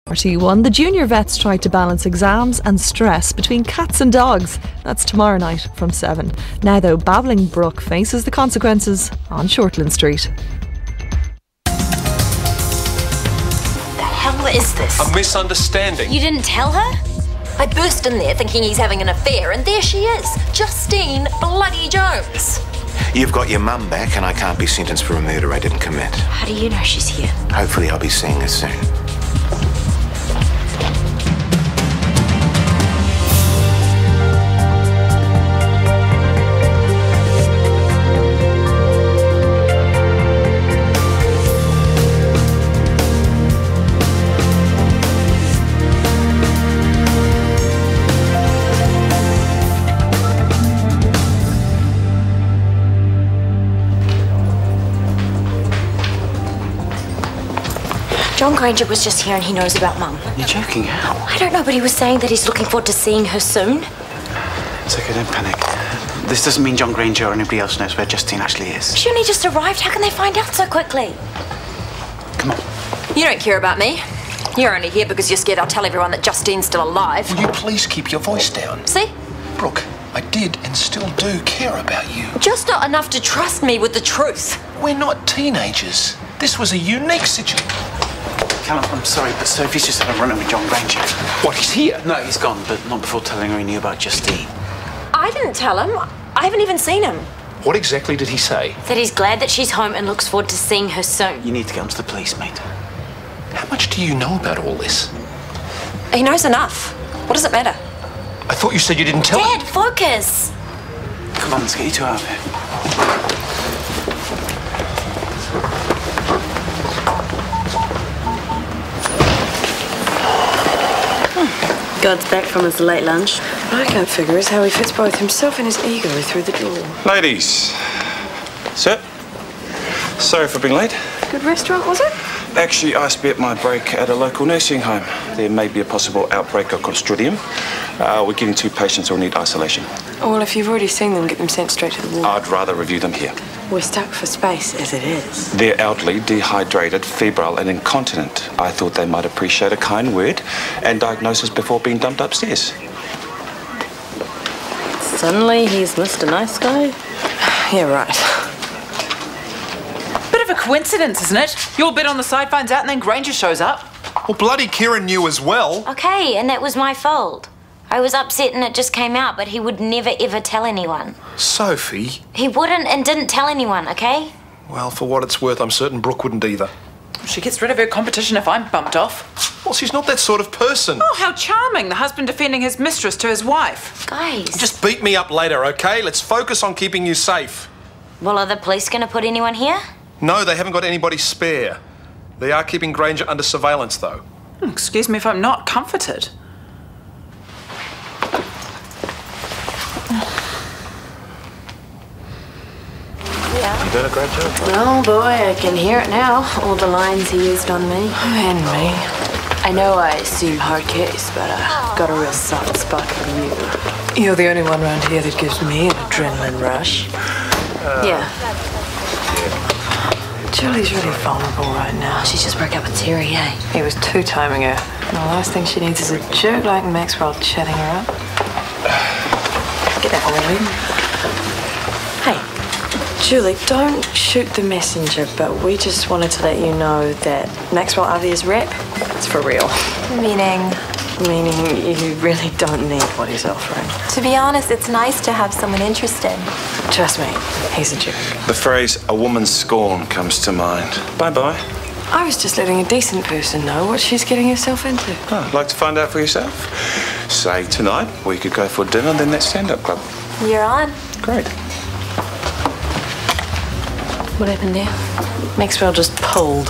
RT1, the junior vets tried to balance exams and stress between cats and dogs. That's tomorrow night from 7. Now though, Babbling Brook faces the consequences on Shortland Street. The hell is this? A misunderstanding. You didn't tell her? I burst in there thinking he's having an affair, and there she is, Justine bloody Jones. You've got your mum back, and I can't be sentenced for a murder I didn't commit. How do you know she's here? Hopefully I'll be seeing her soon. John Granger was just here and he knows about Mum. You're joking? How? I don't know, but he was saying that he's looking forward to seeing her soon. It's okay, don't panic. This doesn't mean John Granger or anybody else knows where Justine actually is. She only just arrived. How can they find out so quickly? Come on. You don't care about me. You're only here because you're scared I'll tell everyone that Justine's still alive. Will you please keep your voice down? See? Brooke, I did and still do care about you. Just not enough to trust me with the truth. We're not teenagers. This was a unique situation. Callum, I'm sorry, but Sophie's just had a run-in with John Granger. What, he's here? No, he's gone, but not before telling her he knew about Justine. I didn't tell him. I haven't even seen him. What exactly did he say? That he's glad that she's home and looks forward to seeing her soon. You need to get onto the police, mate. How much do you know about all this? He knows enough. What does it matter? I thought you said you didn't tell him. Dad, focus! Come on, let's get you two out of here. God's back from his late lunch. What I can't figure is how he fits both himself and his ego through the door. Ladies, sir, sorry for being late. Good restaurant, was it? Actually, I spent my break at a local nursing home. There may be a possible outbreak of Clostridium. We're getting 2 patients who'll need isolation. Well, if you've already seen them, get them sent straight to the ward. I'd rather review them here. We're stuck for space as it is. They're elderly, dehydrated, febrile and incontinent. I thought they might appreciate a kind word and diagnosis before being dumped upstairs. Suddenly he's Mr. Nice Guy? Yeah, right. Bit of a coincidence, isn't it? Your bit on the side finds out and then Granger shows up. Well, bloody Kieran knew as well. Okay, and that was my fault. I was upset and it just came out, but he would never ever tell anyone. Sophie? He wouldn't and didn't tell anyone, okay? Well, for what it's worth, I'm certain Brooke wouldn't either. She gets rid of her competition if I'm bumped off. Well, she's not that sort of person. Oh, how charming, the husband defending his mistress to his wife. Guys. Just beat me up later, okay? Let's focus on keeping you safe. Well, are the police going to put anyone here? No, they haven't got anybody spare. They are keeping Granger under surveillance, though. Excuse me if I'm not comforted. You done a great job. Oh boy, I can hear it now. All the lines he used on me. And me. I know I seem hard case, but I've got a real soft spot for you. You're the only one around here that gives me an adrenaline rush. Yeah. Julie's really vulnerable right now. She just broke up with Terry, eh? He was two-timing her. And the last thing she needs is a jerk like Maxwell chatting her up. Get that one, Hey. Julie, don't shoot the messenger, but we just wanted to let you know that Maxwell Avia's rep, it's for real. Meaning? Meaning you really don't need what he's offering. To be honest, it's nice to have someone interested. Trust me, he's a jerk. The phrase, a woman's scorn, comes to mind. Bye-bye. I was just letting a decent person know what she's getting herself into. Oh, like to find out for yourself? Say tonight, we could go for dinner, then that stand-up club. You're on. Great. What happened there? Maxwell just pulled.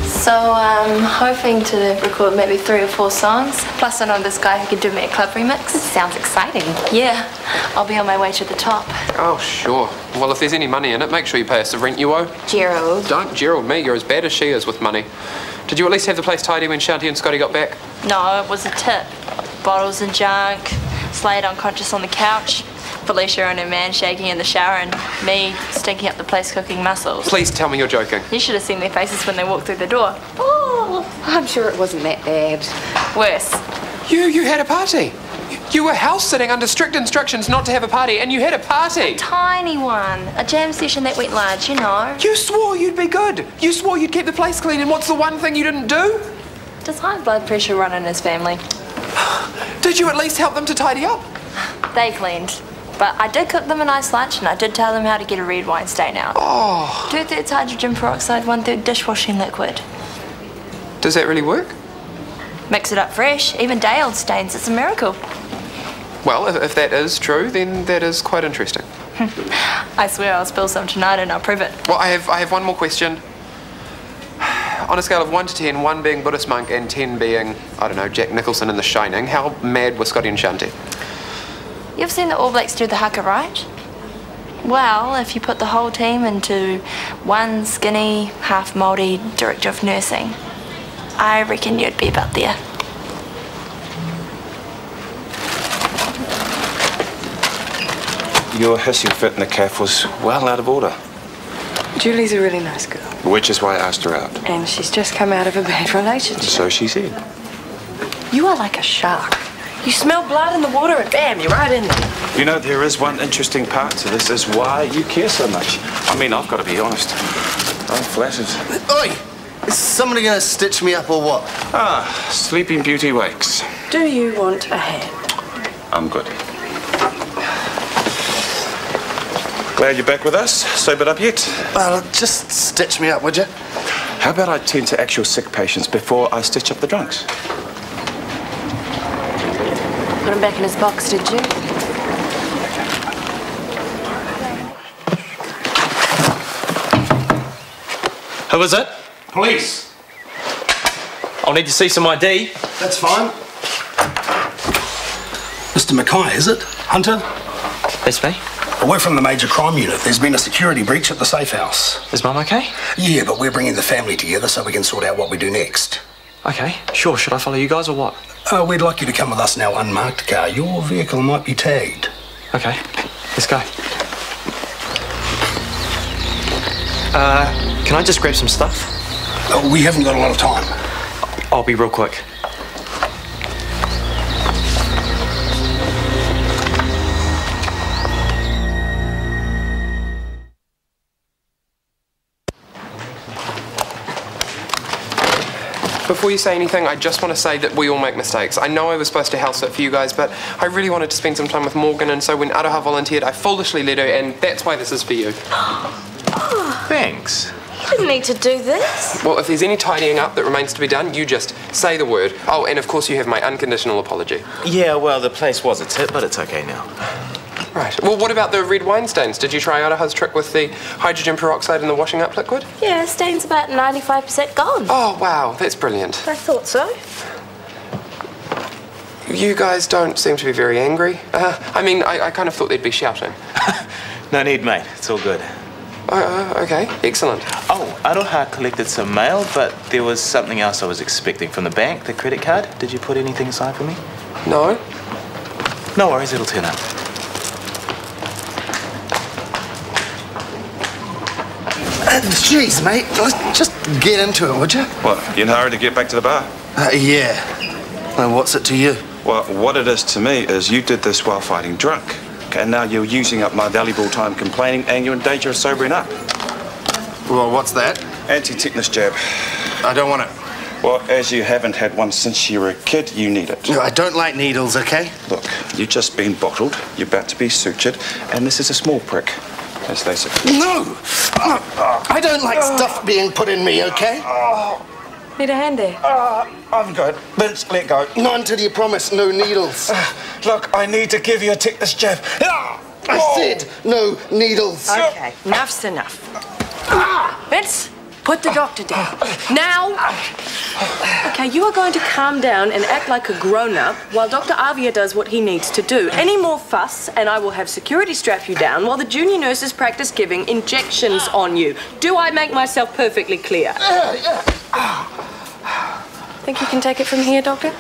So I'm hoping to record maybe 3 or 4 songs. Plus I know this guy who can do me a club remix. Sounds exciting. Yeah, I'll be on my way to the top. Oh, sure. Well, if there's any money in it, make sure you pay us the rent you owe. Gerald. Don't Gerald me. You're as bad as she is with money. Did you at least have the place tidy when Shanti and Scotty got back? No, it was a tip. Bottles and junk, Slade unconscious on the couch, Felicia and her man shaking in the shower, and me stinking up the place cooking mussels. Please tell me you're joking. You should have seen their faces when they walked through the door. Oh! I'm sure it wasn't that bad. Worse. You had a party. You were house sitting under strict instructions not to have a party, and you had a party. Tiny one. A jam session that went large, you know. You swore you'd be good. You swore you'd keep the place clean, and what's the one thing you didn't do? Does high blood pressure run in his family? Did you at least help them to tidy up? They cleaned. But I did cook them a nice lunch, and I did tell them how to get a red wine stain out. Oh. 2/3 hydrogen peroxide, 1/3 dishwashing liquid. Does that really work? Mix it up fresh. Even day-old stains. It's a miracle. Well, if that is true, then that is quite interesting. I swear I'll spill some tonight and I'll prove it. Well, I have one more question. On a scale of 1 to 10, 1 being Buddhist monk and 10 being, I don't know, Jack Nicholson in The Shining, how mad were Scotty and Shanti? You've seen the All Blacks do the haka, right? Well, if you put the whole team into one skinny, half Māori director of nursing, I reckon you'd be about there. Your hissing fit in the cafe was well out of order. Julie's a really nice girl. Which is why I asked her out. And she's just come out of a bad relationship. So she said. You are like a shark. You smell blood in the water and bam, you're right in there. You know, there is one interesting part to this, is why you care so much. I mean, I've got to be honest. I'm flattered. Oi! Is somebody going to stitch me up or what? Ah, Sleeping Beauty wakes. Do you want a hand? I'm good. Glad you're back with us. Sobered up yet? Well, just stitch me up, would you? How about I tend to actual sick patients before I stitch up the drunks? Put him back in his box, did you? Who is it? Police. I'll need to see some ID. That's fine. Mr. Mackay, is it? Hunter? That's me. We're from the major crime unit. There's been a security breach at the safe house. Is Mum okay? Yeah, but we're bringing the family together so we can sort out what we do next. Okay, sure. Should I follow you guys or what? We'd like you to come with us in our unmarked car. Your vehicle might be tagged. Okay, let's go. Can I just grab some stuff? We haven't got a lot of time. I'll be real quick. Before you say anything, I just want to say that we all make mistakes. I know I was supposed to house sit for you guys, but I really wanted to spend some time with Morgan, and so when Araha volunteered, I foolishly let her, and that's why this is for you. Thanks. You didn't need to do this. Well, if there's any tidying up that remains to be done, you just say the word. Oh, and of course you have my unconditional apology. Yeah, well, the place was a tip, but it's okay now. Right. Well, what about the red wine stains? Did you try Araha's trick with the hydrogen peroxide and the washing up liquid? Yeah, stain's about 95% gone. Oh, wow, that's brilliant. I thought so. You guys don't seem to be very angry. I mean, I kind of thought they'd be shouting. No need, mate. It's all good. Okay, excellent. Oh, Aroha collected some mail, but there was something else I was expecting from the bank, the credit card. Did you put anything aside for me? No. No worries, it'll turn up. Jeez, mate, let's just get into it, would you? What, you in a hurry to get back to the bar? Yeah. Well, what's it to you? Well, what it is to me is you did this while fighting drunk. And now you're using up my valuable time complaining and you're in danger of sobering up. Well, what's that? Anti-tetanus jab. I don't want it. Well, as you haven't had one since you were a kid, you need it. No, I don't like needles, okay? Look, you've just been bottled, you're about to be sutured, and this is a small prick, as they say. No! I don't like stuff being put in me, okay? Need a hand there? I'm good, but let go. Not until you promise no needles. Look, I need to give you a tetanus jab. I said no needles. Okay, enough's enough. Vince, put the doctor down. Now! Okay, you are going to calm down and act like a grown-up while Dr. Avia does what he needs to do. Any more fuss, and I will have security strap you down while the junior nurses practice giving injections on you. Do I make myself perfectly clear? Think you can take it from here, Doctor?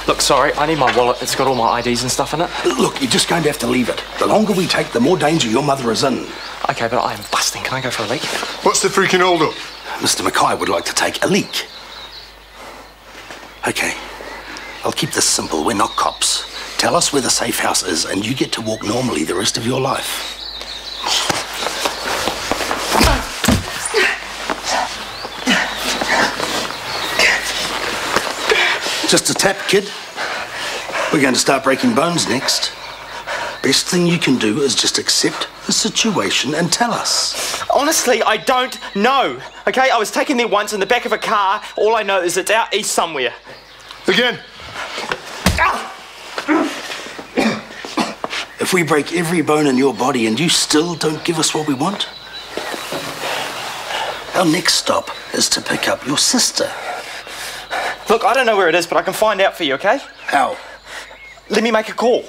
Look, sorry, I need my wallet. It's got all my IDs and stuff in it. Look, you're just going to have to leave it. The longer we take, the more danger your mother is in. Okay, but I am busting Listen, can I go for a leak? What's the freaking hold-up? Mr. Mackay would like to take a leak. Okay, I'll keep this simple. We're not cops. Tell us where the safe house is and you get to walk normally the rest of your life. Just a tap, kid. We're going to start breaking bones next. Best thing you can do is just accept the situation and tell us. Honestly, I don't know. Okay, I was taken there once in the back of a car. All I know is it's out east somewhere. Again. If we break every bone in your body and you still don't give us what we want, our next stop is to pick up your sister. Look, I don't know where it is, but I can find out for you, okay? How? Let me make a call.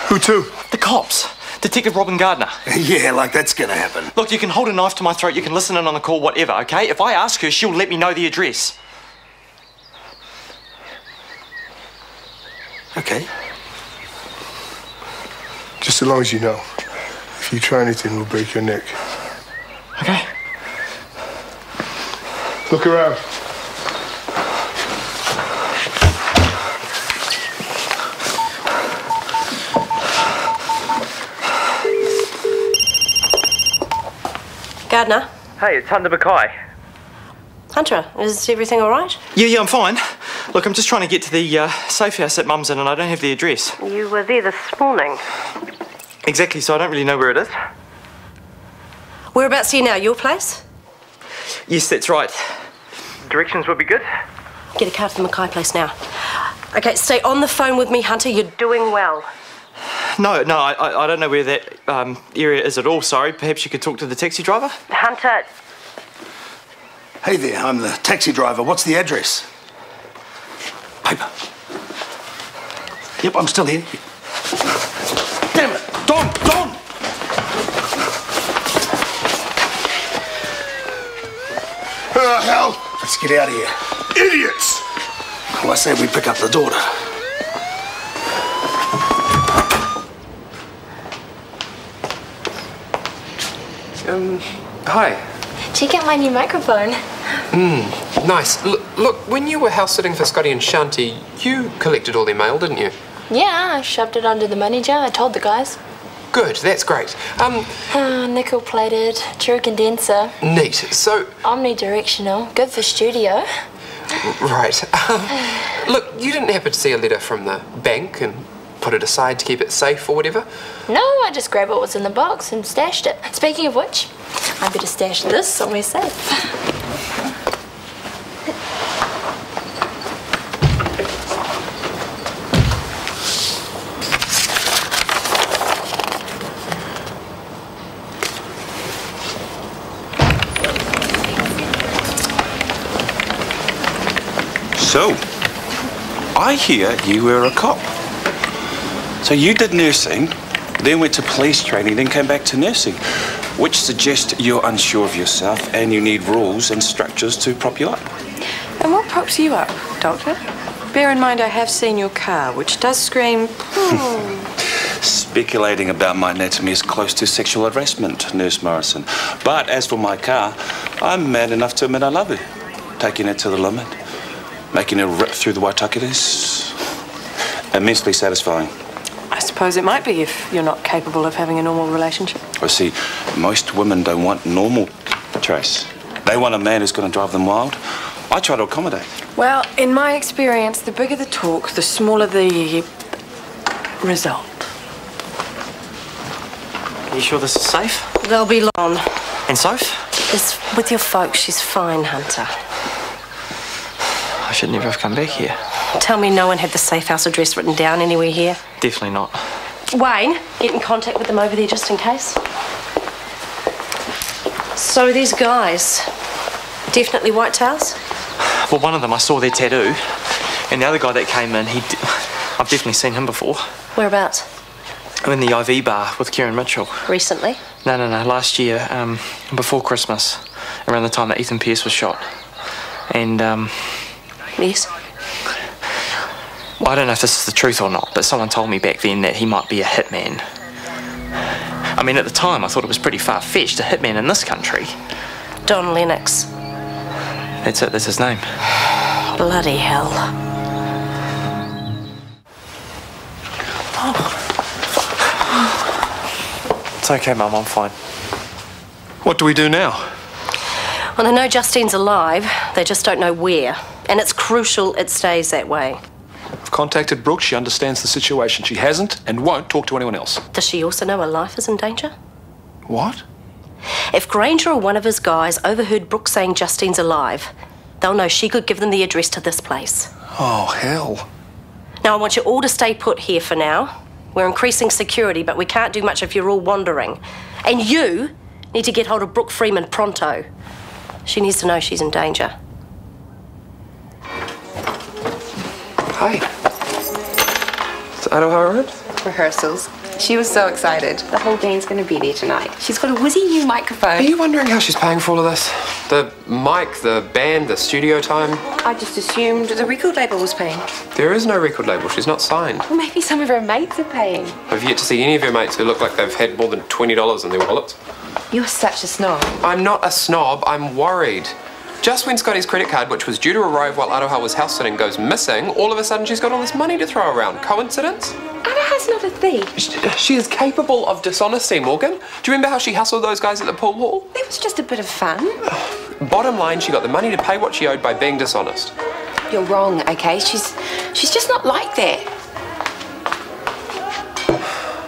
Who to? The cops. Detective Robin Gardner. Yeah, like that's gonna happen. Look, you can hold a knife to my throat, you can listen in on the call, whatever, okay? If I ask her, she'll let me know the address. Okay. Just as long as you know. If you try anything, we'll break your neck. Okay. Look around. Gardner? Hey, it's Hunter Mackay. Hunter, is everything all right? Yeah, I'm fine. Look, I'm just trying to get to the safe house that Mum's in and I don't have the address. You were there this morning. Exactly, so I don't really know where it is. Whereabouts are you now? Your place? Yes, that's right. Directions would be good. Get a car to the Mackay place now. Okay, stay on the phone with me, Hunter. You're doing well. No, I don't know where that area is at all, sorry. Perhaps you could talk to the taxi driver? Hunter. Hey there, I'm the taxi driver. What's the address? Paper. Yep, I'm still here. Damn it! Don! Oh, hell! Let's get out of here. Idiots! Well, I say we pick up the daughter. Hi. Check out my new microphone. Nice. Look, when you were house sitting for Scotty and Shanti, you collected all their mail, didn't you? Yeah, I shoved it under the money jar. I told the guys. Good, that's great. Nickel-plated, true condenser. Neat. So... Omnidirectional. Good for studio. Right. Look, you didn't happen to see a letter from the bank and put it aside to keep it safe or whatever? No, I just grabbed what was in the box and stashed it. Speaking of which, I better stash this somewhere safe. So, I hear you were a cop. So you did nursing, then went to police training, then came back to nursing, which suggests you're unsure of yourself and you need rules and structures to prop you up. And what props you up, Doctor? Bear in mind I have seen your car, which does scream... Speculating about my anatomy is close to sexual harassment, Nurse Morrison. But as for my car, I'm mad enough to admit I love it. Taking it to the limit, making it rip through the Waitakere, immensely satisfying. I suppose it might be if you're not capable of having a normal relationship. Well, see, most women don't want normal, Trace. They want a man who's going to drive them wild. I try to accommodate. Well, in my experience, the bigger the talk, the smaller the result. Are you sure this is safe? They'll be long. And Soph? It's with your folks. She's fine, Hunter. I should never have come back here. Tell me no one had the safe house address written down anywhere here. Definitely not. Wayne, get in contact with them over there just in case. So these guys, definitely whitetails? Well, one of them, I saw their tattoo. And the other guy that came in, I've definitely seen him before. Whereabouts? In the IV bar with Kieran Mitchell. Recently? No, last year, before Christmas, around the time that Ethan Pearce was shot. And, Yes? Well, I don't know if this is the truth or not, but someone told me back then that he might be a hitman. I mean, at the time, I thought it was pretty far-fetched, a hitman in this country. Don Lennox. That's it, that's his name. Bloody hell. It's okay, Mum, I'm fine. What do we do now? Well, they know Justine's alive. They just don't know where. And it's crucial it stays that way. I've contacted Brooke. She understands the situation. She hasn't and won't talk to anyone else. Does she also know her life is in danger? What? If Granger or one of his guys overheard Brooke saying Justine's alive, they'll know she could give them the address to this place. Oh, hell. Now, I want you all to stay put here for now. We're increasing security, but we can't do much if you're all wandering. And you need to get hold of Brooke Freeman pronto. She needs to know she's in danger. Hi. Is Aroha around? Rehearsals. She was so excited. The whole gang's going to be there tonight. She's got a whizzy new microphone. Are you wondering how she's paying for all of this? The mic, the band, the studio time? I just assumed the record label was paying. There is no record label. She's not signed. Well, maybe some of her mates are paying. I've yet to see any of her mates who look like they've had more than $20 in their wallets. You're such a snob. I'm not a snob. I'm worried. Just when Scotty's credit card, which was due to arrive while Aroha was house sitting, goes missing, all of a sudden she's got all this money to throw around. Coincidence? Aroha's not a thief. She is capable of dishonesty, Morgan. Do you remember how she hustled those guys at the pool hall? It was just a bit of fun. Bottom line, she got the money to pay what she owed by being dishonest. You're wrong, okay? She's just not like that.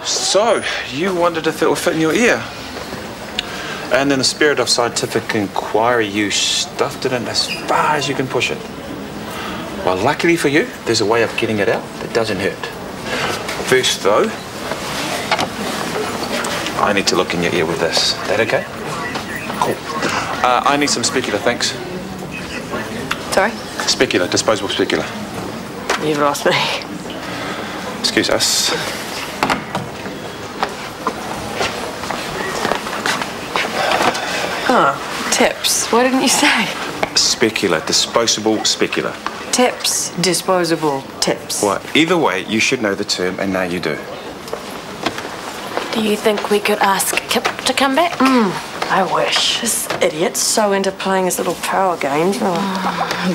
So, you wondered if it would fit in your ear. And in the spirit of scientific inquiry, you stuffed it in as far as you can push it. Well, luckily for you, there's a way of getting it out that doesn't hurt. First, though, I need to look in your ear with this. That okay? Cool. I need some specular, thanks. Sorry? Specular, disposable specular. You've lost me. Excuse us. Huh. Tips. Why didn't you say? Specular, disposable specular. Tips. Disposable tips. Well, either way, you should know the term, and now you do. Do you think we could ask Kip to come back? I wish. This idiot's so into playing his little power games.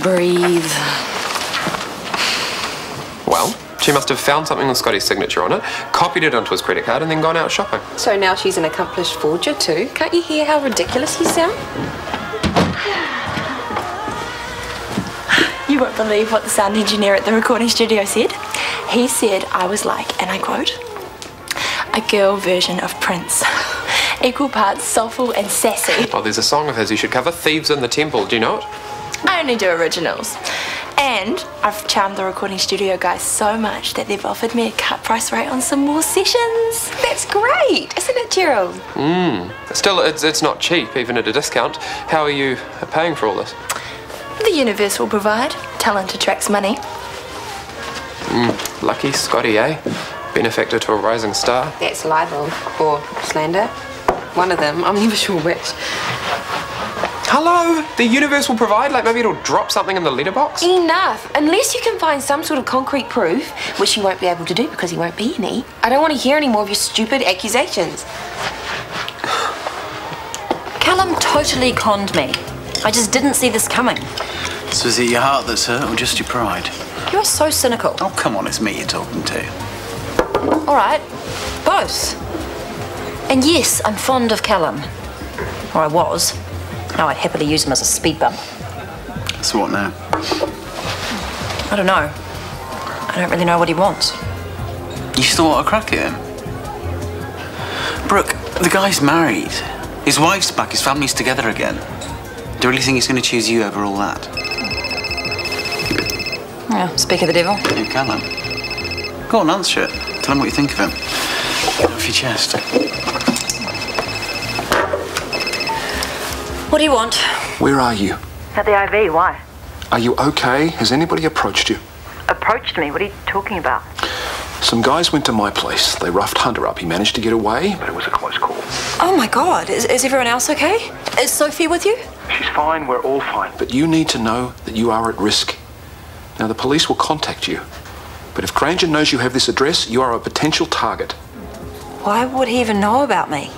Breathe. Well, she must have found something with Scotty's signature on it, copied it onto his credit card, and then gone out shopping. So now she's an accomplished forger too. Can't you hear how ridiculous you sound? You won't believe what the sound engineer at the recording studio said. He said I was like, and I quote, a girl version of Prince. Equal parts soulful and sassy. Oh, there's a song of his you should cover, Thieves in the Temple. Do you know it? I only do originals. And I've charmed the recording studio guys so much that they've offered me a cut price rate on some more sessions. That's great, isn't it, Gerald? Still, it's not cheap, even at a discount. How are you paying for all this? The universe will provide. Talent attracts money. Lucky Scotty, eh? Benefactor to a rising star. That's libel or slander. One of them, I'm never sure which. Hello? The universe will provide? Like maybe it'll drop something in the letterbox? Enough. Unless you can find some sort of concrete proof, which you won't be able to do because he won't be any. I don't want to hear any more of your stupid accusations. Callum totally conned me. I just didn't see this coming. So is it your heart that's hurt or just your pride? You're so cynical. Oh, come on, it's me you're talking to. All right, both. And yes, I'm fond of Callum. Or I was. Now I'd happily use him as a speed bump. So what now? I don't know. I don't really know what he wants. You still want a crack at him? Brooke, the guy's married. His wife's back, his family's together again. Do you really think he's going to choose you over all that? Yeah, speak of the devil. You Callum. Go on, answer it. Tell him what you think of him. Get off your chest. What do you want? Where are you? At the IV, why? Are you okay? Has anybody approached you? Approached me? What are you talking about? Some guys went to my place. They roughed Hunter up. He managed to get away, but it was a close call. Oh my God, is everyone else okay? Is Sophie with you? She's fine. We're all fine. But you need to know that you are at risk. Now, the police will contact you. But if Granger knows you have this address, you are a potential target. Why would he even know about me?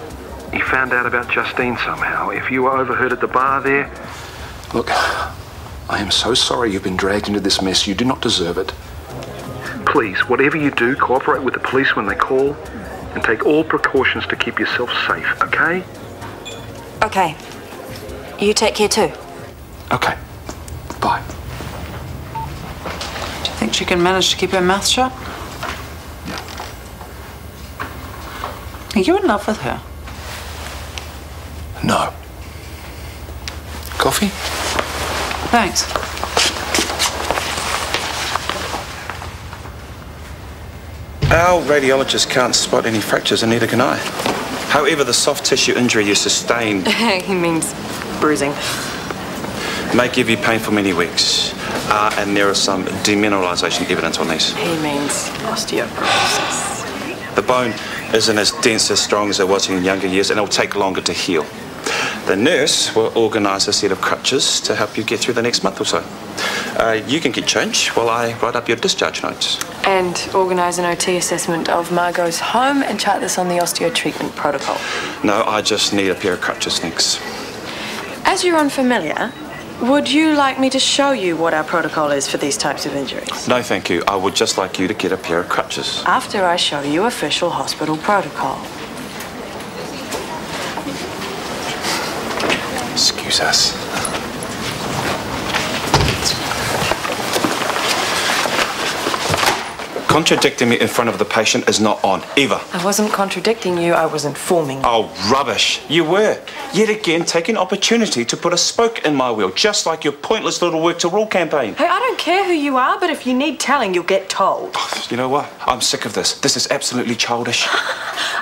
He found out about Justine somehow. If you were overheard at the bar there... Look, I am so sorry you've been dragged into this mess. You do not deserve it. Please, whatever you do, cooperate with the police when they call and take all precautions to keep yourself safe, okay? Okay. You take care too. Okay. Bye. Do you think she can manage to keep her mouth shut? Are you in love with her? No. Coffee? Thanks. Our radiologist can't spot any fractures, and neither can I. However, the soft tissue injury you sustained He means bruising. may give you pain for many weeks. And there is some demineralisation evidence on these. He means osteoporosis. The bone isn't as dense, as strong as it was in younger years, and it'll take longer to heal. The nurse will organise a set of crutches to help you get through the next month or so. You can get change while I write up your discharge notes. And organise an OT assessment of Margot's home and chart this on the osteo treatment protocol. No, I just need a pair of crutches, thanks. As you're unfamiliar, would you like me to show you what our protocol is for these types of injuries? No, thank you. I would just like you to get a pair of crutches. After I show you official hospital protocol. Excuse us. Contradicting me in front of the patient is not on, ever. I wasn't contradicting you, I was informing you. Oh, rubbish. You were. Yet again, taking opportunity to put a spoke in my wheel, just like your pointless little work to rule campaign. Hey, I don't care who you are, but if you need telling, you'll get told. You know what? I'm sick of this. This is absolutely childish.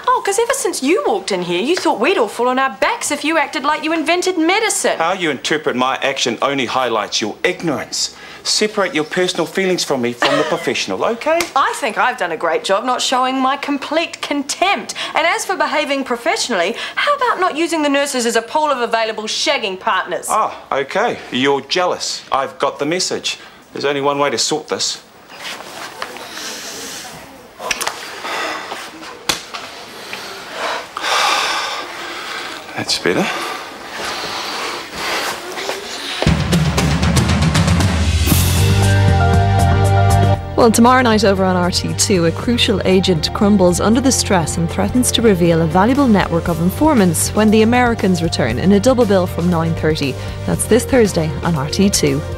Oh, because ever since you walked in here, you thought we'd all fall on our backs if you acted like you invented medicine. How you interpret my action only highlights your ignorance. Separate your personal feelings from me from the professional, okay? I think I've done a great job not showing my complete contempt. And as for behaving professionally, how about not using the nurses as a pool of available shagging partners? Ah, okay. You're jealous. I've got the message. There's only one way to sort this. That's better. Well, tomorrow night over on RT2, a crucial agent crumbles under the stress and threatens to reveal a valuable network of informants when the Americans return in a double bill from 9:30. That's this Thursday on RT2.